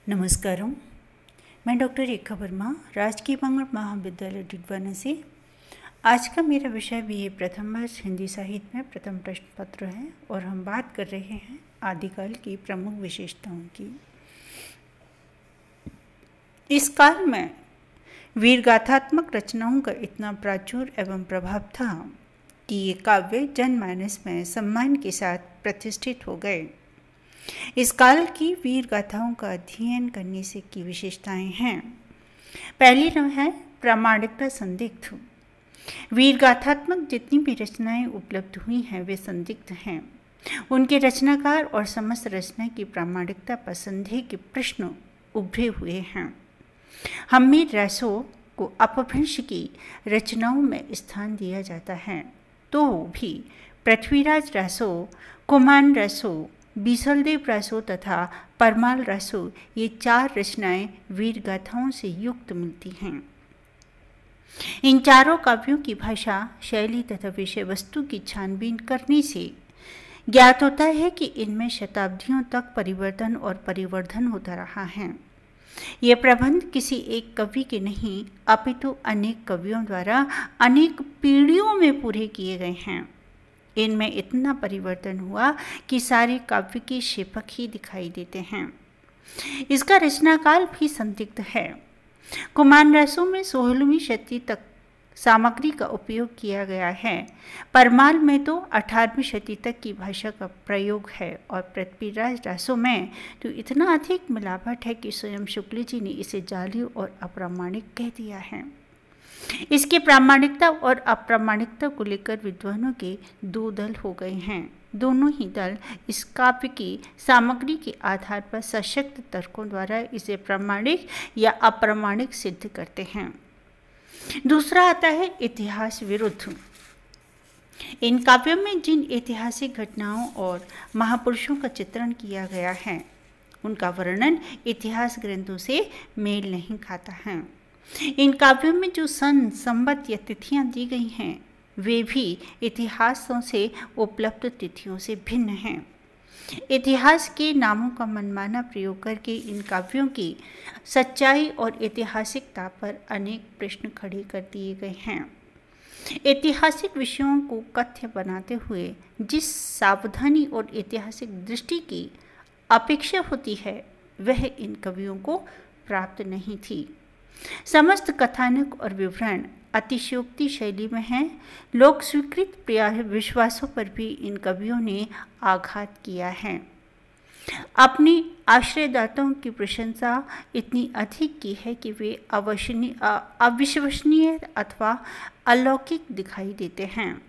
नमस्कारम। मैं डॉक्टर रेखा वर्मा, राजकीय बांगड़ महाविद्यालय डिडवाना से। आज का मेरा विषय BA प्रथम वर्ष हिंदी साहित्य में प्रथम प्रश्न पत्र है और हम बात कर रहे हैं आदिकाल की प्रमुख विशेषताओं की। इस काल में वीरगाथात्मक रचनाओं का इतना प्राचुर्य एवं प्रभाव था कि ये काव्य जनमानस में सम्मान के साथ प्रतिष्ठित हो गए। इस काल की वीर गाथाओं का अध्ययन करने से की विशेषताएं हैं। पहली है प्रामाणिकता संदिग्ध। वीर गाथात्मक जितनी भी रचनाएं उपलब्ध हुई हैं वे संदिग्ध हैं। उनके रचनाकार और समस्त रचना की प्रामाणिकता पर संदेह के प्रश्न उभरे हुए हैं। हम्मीर रैसो को अपभ्रंश की रचनाओं में स्थान दिया जाता है, तो भी पृथ्वीराज रैसो, कुमान रैसो, बीसलदेव रैसो तथा परमाल रैसो ये चार रचनाएं वीर गाथाओं से युक्त मिलती हैं। इन चारों काव्यों की भाषा, शैली तथा विषय वस्तु की छानबीन करने से ज्ञात होता है कि इनमें शताब्दियों तक परिवर्तन और परिवर्धन होता रहा है। ये प्रबंध किसी एक कवि के नहीं अपितु अनेक कवियों द्वारा अनेक पीढ़ियों में पूरे किए गए हैं। इनमें इतना परिवर्तन हुआ कि सारे काव्य के शेपक ही दिखाई देते हैं। इसका रचनाकाल भी संदिग्ध है। कुमान रैसो में 16वीं शती तक सामग्री का उपयोग किया गया है। परमाल में तो 18वीं शती तक की भाषा का प्रयोग है और पृथ्वीराज रैसो में तो इतना अधिक मिलावट है कि स्वयं शुक्ल जी ने इसे जाली और अप्रामाणिक कह दिया है। इसकी प्रामाणिकता और अप्रामाणिकता को लेकर विद्वानों के दो दल हो गए हैं। दोनों ही दल इस काव्य की सामग्री के आधार पर सशक्त तर्कों द्वारा इसे प्रामाणिक या अप्रामाणिक सिद्ध करते हैं। दूसरा आता है इतिहास विरुद्ध। इन काव्यों में जिन ऐतिहासिक घटनाओं और महापुरुषों का चित्रण किया गया है उनका वर्णन इतिहास ग्रंथों से मेल नहीं खाता है। इन काव्यों में जो सन, संवत या तिथियां दी गई हैं वे भी इतिहासों से उपलब्ध तिथियों से भिन्न हैं। इतिहास के नामों का मनमाना प्रयोग करके इन काव्यों की सच्चाई और ऐतिहासिकता पर अनेक प्रश्न खड़े कर दिए गए हैं। ऐतिहासिक विषयों को कथ्य बनाते हुए जिस सावधानी और ऐतिहासिक दृष्टि की अपेक्षा होती है वह इन कवियों को प्राप्त नहीं थी। समस्त कथानक और विवरण अतिशयोक्ति शैली में हैं। लोक स्वीकृत विश्वासों पर भी इन कवियों ने आघात किया है। अपनी आश्रयदाताओं की प्रशंसा इतनी अधिक की है कि वे अविश्वसनीय अथवा अलौकिक दिखाई देते हैं।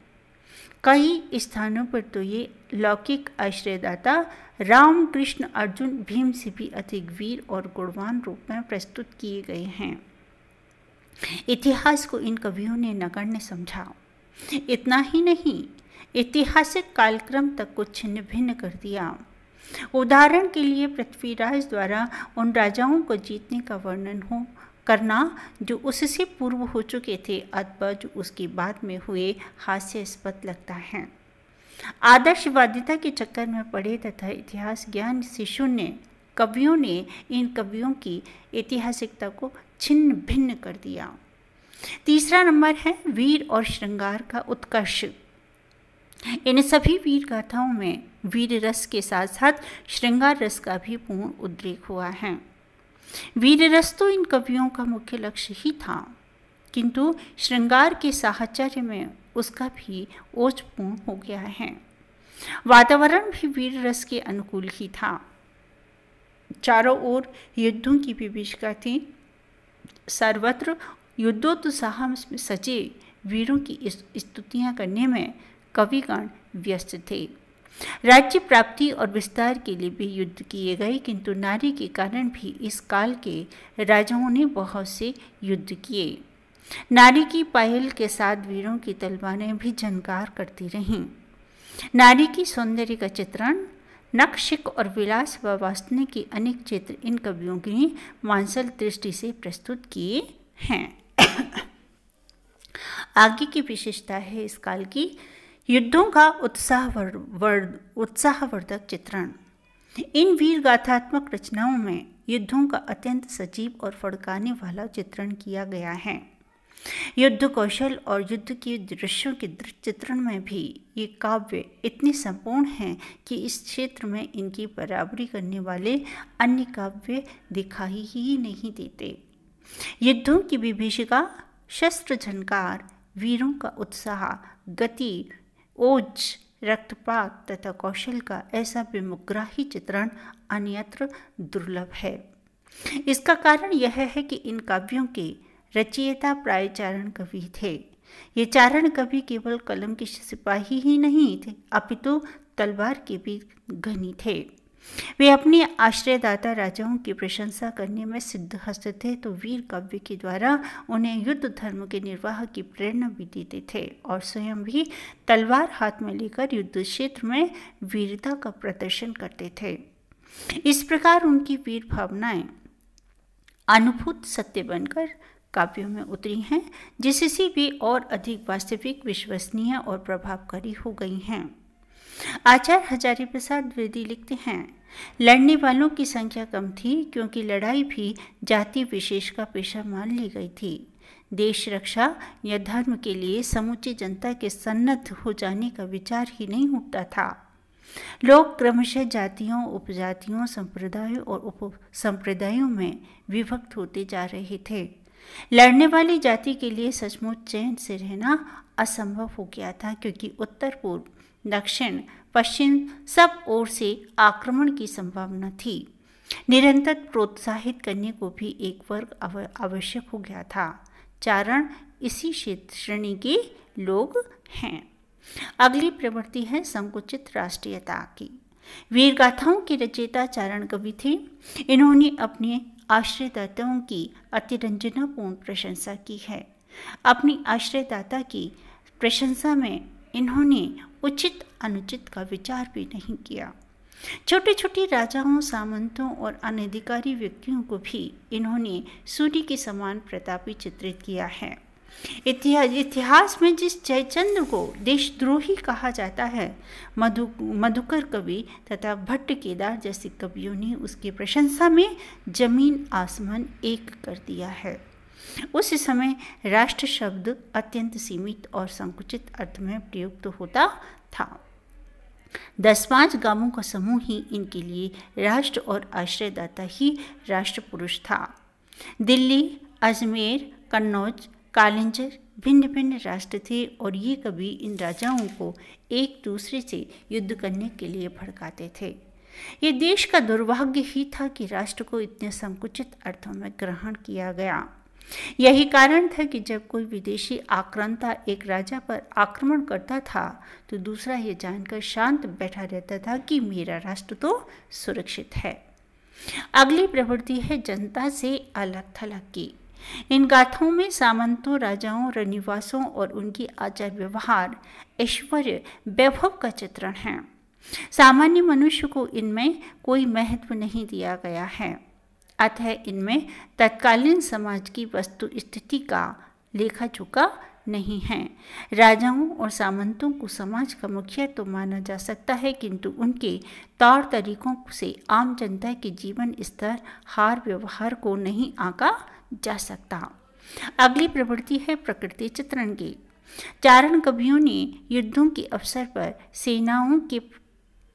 कई स्थानों पर तो ये लौकिक आश्रयदाता राम, कृष्ण, अर्जुन, भीम से भी अधिक वीर और गुणवान रूप में प्रस्तुत किए गए हैं। इतिहास को इन कवियों ने नगण्य समझा। इतना ही नहीं, ऐतिहासिक कालक्रम तक को छिन्न भिन्न कर दिया। उदाहरण के लिए पृथ्वीराज द्वारा उन राजाओं को जीतने का वर्णन करना जो उससे पूर्व हो चुके थे अथवा जो उसके बाद में हुए हास्यास्पद लगता है। आदर्शवादिता के चक्कर में पड़े तथा इतिहास ज्ञान से शून्य कवियों ने इन कवियों की ऐतिहासिकता को छिन्न भिन्न कर दिया। तीसरा नंबर है वीर और श्रृंगार का उत्कर्ष। इन सभी वीर गाथाओं में वीर रस के साथ साथ श्रृंगार रस का भी पूर्ण उद्रेक हुआ है। वीर रस तो इन कवियों का मुख्य लक्ष्य ही था, किंतु श्रृंगार के साहचर्य में उसका भी ओज पूर्ण हो गया है। वातावरण भी वीर रस के अनुकूल ही था। चारों ओर युद्धों की विभीषिका थी। सर्वत्र युद्धोत्साह में सजे वीरों की स्तुतियां करने में कविगण व्यस्त थे। राज्य प्राप्ति और विस्तार के लिए भी युद्ध किए गए, किंतु नारी के कारण भी इस काल के राजाओं ने बहुत से युद्ध किए। नारी की पायल के साथ वीरों की तलवारें भी झनकार करती रहीं। नारी की सौंदर्य का चित्रण, नक्शिक और विलास व वासना के अनेक चित्र इन कवियों की मांसल दृष्टि से प्रस्तुत किए हैं। आगे की विशेषता है इस काल की युद्धों का उत्साहवर्धक चित्रण। इन वीर गाथात्मक रचनाओं में युद्धों का अत्यंत सजीव और फड़काने वाला चित्रण किया गया है। युद्ध कौशल और युद्ध के दृश्यों के चित्रण में भी ये काव्य इतने संपूर्ण हैं कि इस क्षेत्र में इनकी बराबरी करने वाले अन्य काव्य दिखाई ही नहीं देते। युद्धों की विभीषिका, शस्त्र झनकार, वीरों का उत्साह, गति, ओज, रक्तपात तथा कौशल का ऐसा विमुग्राही चित्रण अन्यत्र दुर्लभ है। इसका कारण यह है कि इन काव्यों के रचयिता प्राय चारण कवि थे। ये चारण कवि केवल कलम के सिपाही ही नहीं थे, अपितु तलवार के भी धनी थे। वे अपने आश्रयदाता राजाओं की प्रशंसा करने में सिद्धहस्त थे, तो वीर काव्य के द्वारा उन्हें युद्ध धर्म के निर्वाह की प्रेरणा भी देते थे और स्वयं भी तलवार हाथ में लेकर युद्ध क्षेत्र में वीरता का प्रदर्शन करते थे। इस प्रकार उनकी वीर भावनाएं अनुभूत सत्य बनकर काव्यों में उतरी हैं, जिससे भी और अधिक वास्तविक, विश्वसनीय और प्रभावकारी हो गई हैं। आचार्य हजारी प्रसाद द्विवेदी लिखते हैं, लड़ने वालों की संख्या कम थी क्योंकि लड़ाई भी जाति विशेष का पेशा मान ली गई थी। देश रक्षा या धर्म के लिए समूची जनता के सन्नद्ध हो जाने का विचार ही नहीं उठता था। लोग क्रमशः जातियों, उपजातियों, संप्रदायों और उप संप्रदायों में विभक्त होते जा रहे थे। लड़ने वाली जाति के लिए सचमुच चैन से रहना असंभव हो गया था, क्योंकि उत्तर, पूर्व, दक्षिण, पश्चिम सब ओर से आक्रमण की संभावना थी। निरंतर प्रोत्साहित करने को भी एक वर्ग आवश्यक हो गया था। चारण इसी श्रेणी के लोग हैं। अगली प्रवृत्ति है संकुचित राष्ट्रीयता की। वीर गाथाओं के रचयिता चारण कवि थे। इन्होंने अपने आश्रयदाताओं की अतिरंजनापूर्ण प्रशंसा की है। अपनी आश्रयदाता की प्रशंसा में इन्होंने उचित अनुचित का विचार भी नहीं किया। छोटे छोटे राजाओं, सामंतों और अनधिकारी व्यक्तियों को भी इन्होंने सूर्य के समान प्रतापी चित्रित किया है। इतिहास में जिस जयचंद्र को देशद्रोही कहा जाता है, मधुकर कवि तथा भट्ट केदार जैसे कवियों ने उसकी प्रशंसा में जमीन आसमान एक कर दिया है। उस समय राष्ट्र शब्द अत्यंत सीमित और संकुचित अर्थ में प्रयुक्त होता था। 10-5 गांवों का समूह ही इनके लिए राष्ट्र और आश्रयदाता ही राष्ट्र पुरुष था। दिल्ली, अजमेर, कन्नौज, कालिंजर भिन्न भिन्न राष्ट्र थे और ये कवि इन राजाओं को एक दूसरे से युद्ध करने के लिए भड़काते थे। ये देश का दुर्भाग्य ही था कि राष्ट्र को इतने संकुचित अर्थों में ग्रहण किया गया। यही कारण था कि जब कोई विदेशी आक्रांता एक राजा पर आक्रमण करता था तो दूसरा ये जानकर शांत बैठा रहता था कि मेरा राष्ट्र तो सुरक्षित है। अगली प्रवृत्ति है जनता से अलग थलग की। इन गाथाओं में सामंतों, राजाओं, रनिवासों और उनकी आचार व्यवहार, ऐश्वर्य, वैभव का चित्रण है। सामान्य मनुष्य को इनमें कोई महत्व नहीं दिया गया है, अतः इनमें तत्कालीन समाज की वस्तु स्थिति का लेखा जोखा नहीं है। राजाओं और सामंतों को समाज का मुखिया तो माना जा सकता है, किंतु उनके तौर तरीकों से आम जनता के जीवन स्तर, हार व्यवहार को नहीं आंका जा सकता। अगली प्रवृत्ति है प्रकृति चित्रण की। चारण कवियों ने युद्धों के अवसर पर, सेनाओं के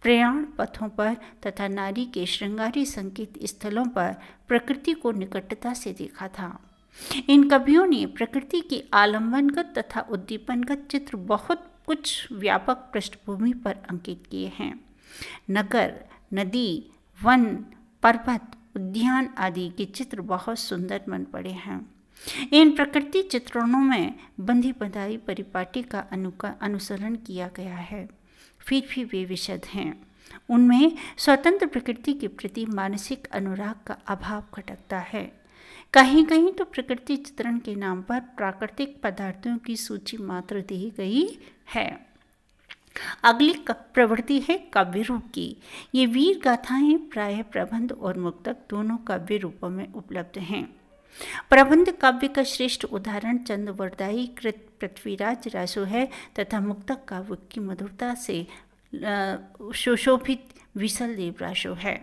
प्रयाण पथों पर तथा नारी के श्रृंगारी संकेत स्थलों पर प्रकृति को निकटता से देखा था। इन कवियों ने प्रकृति के आलंबनगत तथा उद्दीपनगत चित्र बहुत कुछ व्यापक पृष्ठभूमि पर अंकित किए हैं। नगर, नदी, वन, पर्वत, उद्यान आदि के चित्र बहुत सुंदर बन पड़े हैं। इन प्रकृति चित्रणों में बंधी बंधाई परिपाटी का अनुसरण किया गया है, फिर भी वे विशद हैं। उनमें स्वतंत्र प्रकृति के प्रति मानसिक अनुराग का अभाव खटकता है। कहीं कहीं तो प्रकृति चित्रण के नाम पर प्राकृतिक पदार्थों की सूची मात्र दी गई है। अगली प्रवृत्ति है काव्य रूप की। ये वीर गाथाएं प्रायः प्रबंध और मुक्तक दोनों काव्य रूपों में उपलब्ध हैं। प्रबंध काव्य का श्रेष्ठ उदाहरण चंद्रवरदायी कृत पृथ्वीराज रासो है तथा मुक्तक काव्य की मधुरता से सुशोभित विसल देव रासो है।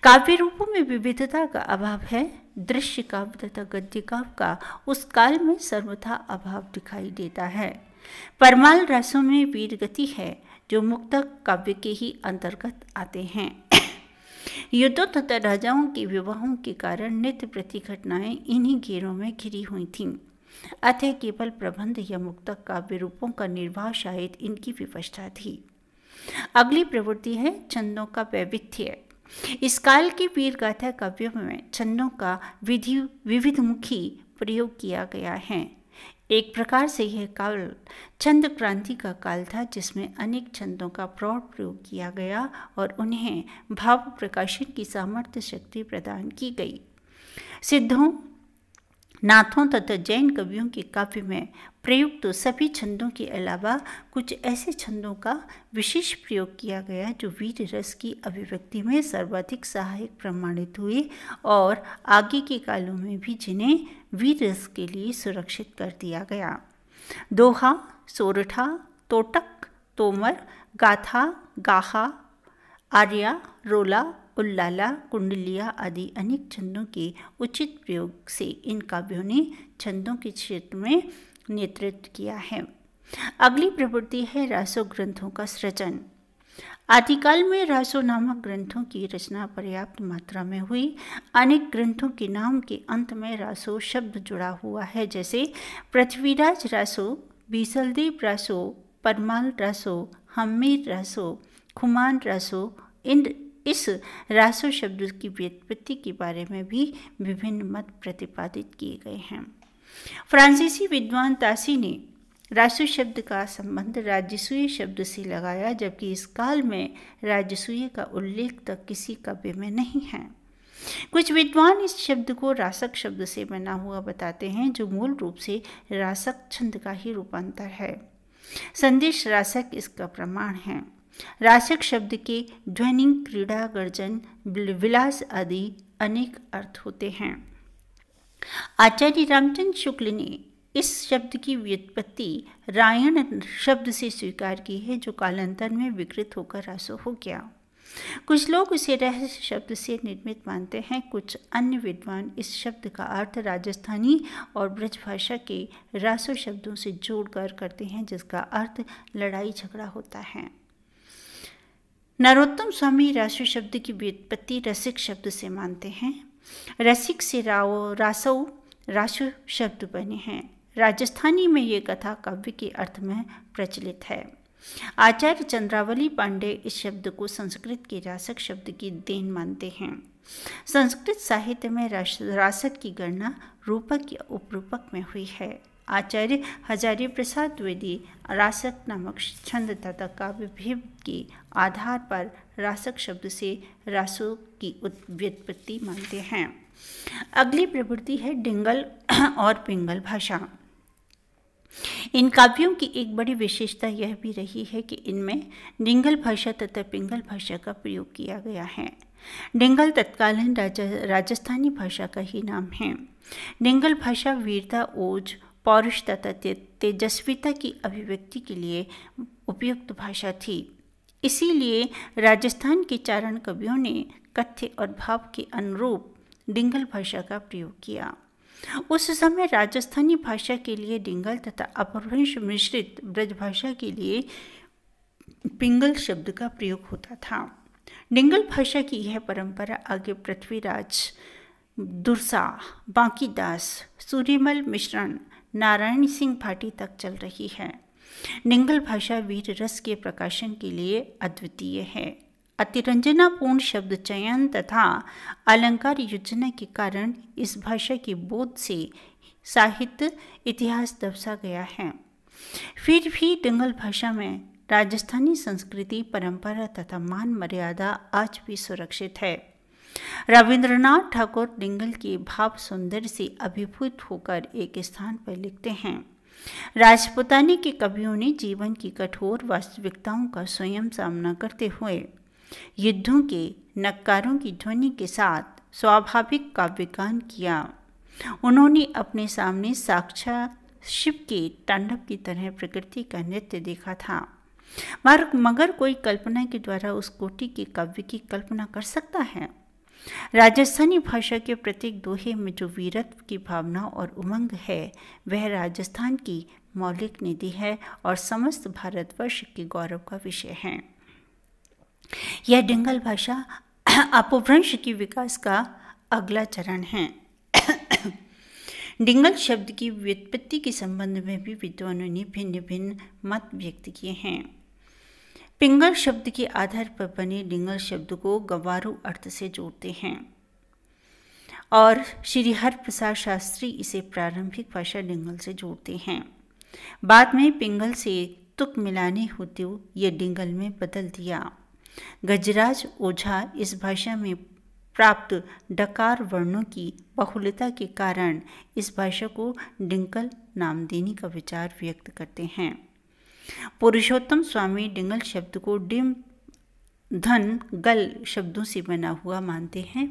काव्य रूपों में विविधता का अभाव है। दृश्य काव्य तथा गद्य काव्य का उस काल में सर्वथा अभाव दिखाई देता है। परमाल रसों में वीर गति है जो मुक्तक काव्य के ही अंतर्गत आते हैं। युद्धों तथा राजाओं के विवाहों के कारण नित्य प्रति घटनाएं इन्हीं घेरों में घिरी हुई थीं। अतः केवल प्रबंध या मुक्तक काव्य रूपों का निर्वाह शायद इनकी विवशता थी। अगली प्रवृत्ति है छंदों का वैविध्य। इस काल के वीर गाथा काव्यों में छंदों का विविधमुखी प्रयोग किया गया है। एक प्रकार से यह काल छंद क्रांति का काल था, जिसमें अनेक छंदों का प्रौढ़ प्रयोग किया गया और उन्हें भाव प्रकाशन की सामर्थ्य शक्ति प्रदान की गई। सिद्धों, नाथों तथा जैन कवियों के काव्य में प्रयुक्त तो सभी छंदों के अलावा कुछ ऐसे छंदों का विशेष प्रयोग किया गया जो वीर रस की अभिव्यक्ति में सर्वाधिक सहायक प्रमाणित हुए और आगे के कालों में भी जिन्हें वीर रस के लिए सुरक्षित कर दिया गया। दोहा, सोरठा, तोटक, तोमर, गाथा, गाहा, आर्या, रोला, उल्लाला, कुंडलिया आदि अनेक छंदों के उचित प्रयोग से इन काव्यों ने छंदों के क्षेत्र में नेतृत्व किया है। अगली प्रवृत्ति है रासो ग्रंथों का सृजन। आदिकाल में रासो नामक ग्रंथों की रचना पर्याप्त मात्रा में हुई। अनेक ग्रंथों के नाम के अंत में रासो शब्द जुड़ा हुआ है, जैसे पृथ्वीराज रासो, बीसलदेव रासो, परमाल रासो, हम्मीर रासो, खुमान रासो। इस रासो शब्द की व्युत्पत्ति के बारे में भी विभिन्न मत प्रतिपादित किए गए हैं। फ्रांसीसी विद्वान तासी ने रासो शब्द का संबंध राजसूय शब्द से लगाया, जबकि इस काल में राजसूय का उल्लेख तक किसी काव्य में नहीं है। कुछ विद्वान इस शब्द को रासक शब्द से बना हुआ बताते हैं, जो मूल रूप से रासक छंद का ही रूपांतर है। संदेश रासक इसका प्रमाण है। रासक शब्द के ध्वनि, क्रीड़ा, गर्जन, विलास आदि अनेक अर्थ होते हैं। आचार्य रामचंद्र शुक्ल ने इस शब्द की व्युत्पत्ति रायण शब्द से स्वीकार की है, जो कालांतर में विकृत होकर रासो हो गया। कुछ लोग इसे रहस्य शब्द से निर्मित मानते हैं। कुछ अन्य विद्वान इस शब्द का अर्थ राजस्थानी और ब्रज भाषा के रासो शब्दों से जोड़कर करते हैं, जिसका अर्थ लड़ाई झगड़ा होता है। नरोत्तम स्वामी रासो शब्द की व्युत्पत्ति रसिक शब्द से मानते हैं। रसिक से रासो शब्द बने हैं। राजस्थानी में ये कथा काव्य के अर्थ में प्रचलित है। आचार्य चंद्रावली पांडे इस शब्द को संस्कृत के रासक शब्द की देन मानते हैं। संस्कृत साहित्य में रासक की गणना रूपक या उपरूपक में हुई है। आचार्य हजारी प्रसाद द्विवेदी रासक नामक छंद तथा काव्य भेद के आधार पर रासक शब्द से रासो की व्युत्पत्ति मानते हैं। अगली प्रवृत्ति है डिंगल और पिंगल भाषा। इन काव्यों की एक बड़ी विशेषता यह भी रही है कि इनमें डिंगल भाषा तथा पिंगल भाषा का प्रयोग किया गया है। डिंगल तत्कालीन राजस्थानी भाषा का ही नाम है। डिंगल भाषा वीरता, ओज, पौरुष तथा तेजस्विता की अभिव्यक्ति के लिए उपयुक्त भाषा थी। इसीलिए राजस्थान के चारण कवियों ने कथ्य और भाव के अनुरूप डिंगल भाषा का प्रयोग किया। उस समय राजस्थानी भाषा के लिए डिंगल तथा अपभ्रंश मिश्रित ब्रज भाषा के लिए पिंगल शब्द का प्रयोग होता था। डिंगल भाषा की यह परंपरा आगे पृथ्वीराज, दुर्सा, बांकीदास, सूर्यमल मिश्रण, नारायण सिंह भाटी तक चल रही है। डिंगल भाषा वीर रस के प्रकाशन के लिए अद्वितीय है। अतिरंजनापूर्ण शब्द चयन तथा अलंकार योजना के कारण इस भाषा के बोध से साहित्य इतिहास दबसा गया है। फिर भी डिंगल भाषा में राजस्थानी संस्कृति, परंपरा तथा मान मर्यादा आज भी सुरक्षित है। रविंद्रनाथ ठाकुर डिंगल के भाव सौंदर्य से अभिभूत होकर एक स्थान पर लिखते हैं, राजपुतानी के कवियों ने जीवन की कठोर वास्तविकताओं का स्वयं सामना करते हुए युद्धों के नक्कारों की ध्वनि के साथ स्वाभाविक काव्यगान किया। उन्होंने अपने सामने साक्षात शिव के तांडव की तरह प्रकृति का नृत्य देखा था, मगर कोई कल्पना के द्वारा उस कोटि के काव्य की कल्पना कर सकता है। राजस्थानी भाषा के प्रत्येक दोहे में जो वीरत्व की भावना और उमंग है वह राजस्थान की मौलिक निधि है और समस्त भारतवर्ष के गौरव का विषय है। यह डिंगल भाषा अपभ्रंश की विकास का अगला चरण है। डिंगल शब्द की व्युत्पत्ति के संबंध में भी विद्वानों ने भिन्न भिन्न मत व्यक्त किए हैं। पिंगल शब्द के आधार पर बने डिंगल शब्द को गंवारू अर्थ से जोड़ते हैं और श्री हरप्रसाद शास्त्री इसे प्रारंभिक भाषा डिंगल से जोड़ते हैं। बाद में पिंगल से तुक मिलाने होते ये डिंगल में बदल दिया। गजराज ओझा इस भाषा में प्राप्त डकार वर्णों की बहुलता के कारण इस भाषा को डिंगल नाम देने का विचार व्यक्त करते हैं। पुरुषोत्तम स्वामी डिंगल शब्द को डिम धन गल शब्दों से बना हुआ मानते हैं।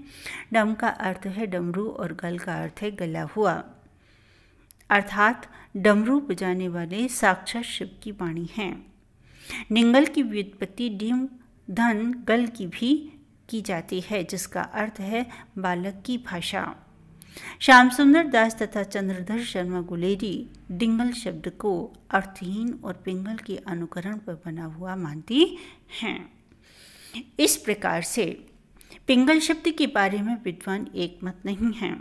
डम का अर्थ है डमरू और गल का अर्थ है गला हुआ, अर्थात डमरू बजाने वाले साक्षात शिव की वाणी है। डिंगल की व्युत्पत्ति डिम धन गल की भी की जाती है, जिसका अर्थ है बालक की भाषा। श्याम सुंदर दास तथा चंद्रधर शर्मा गुलेरी डिंगल शब्द को अर्थहीन और पिंगल के अनुकरण पर बना हुआ मानती हैं। इस प्रकार से पिंगल शब्द के बारे में विद्वान एक मत नहीं हैं।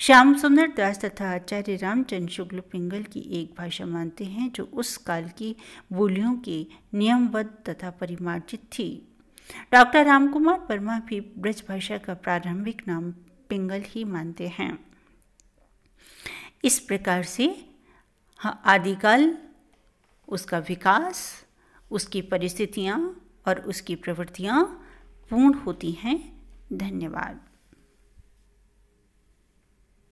श्याम सुंदर दास तथा आचार्य रामचंद्र शुक्ल पिंगल की एक भाषा मानते हैं जो उस काल की बोलियों के नियमबद्ध तथा परिमार्जित थी। डॉक्टर रामकुमार वर्मा भी ब्रज भाषा का प्रारंभिक नाम पिंगल ही मानते हैं। इस प्रकार से आदिकाल, उसका विकास, उसकी परिस्थितियाँ और उसकी प्रवृत्तियाँ पूर्ण होती हैं। धन्यवाद।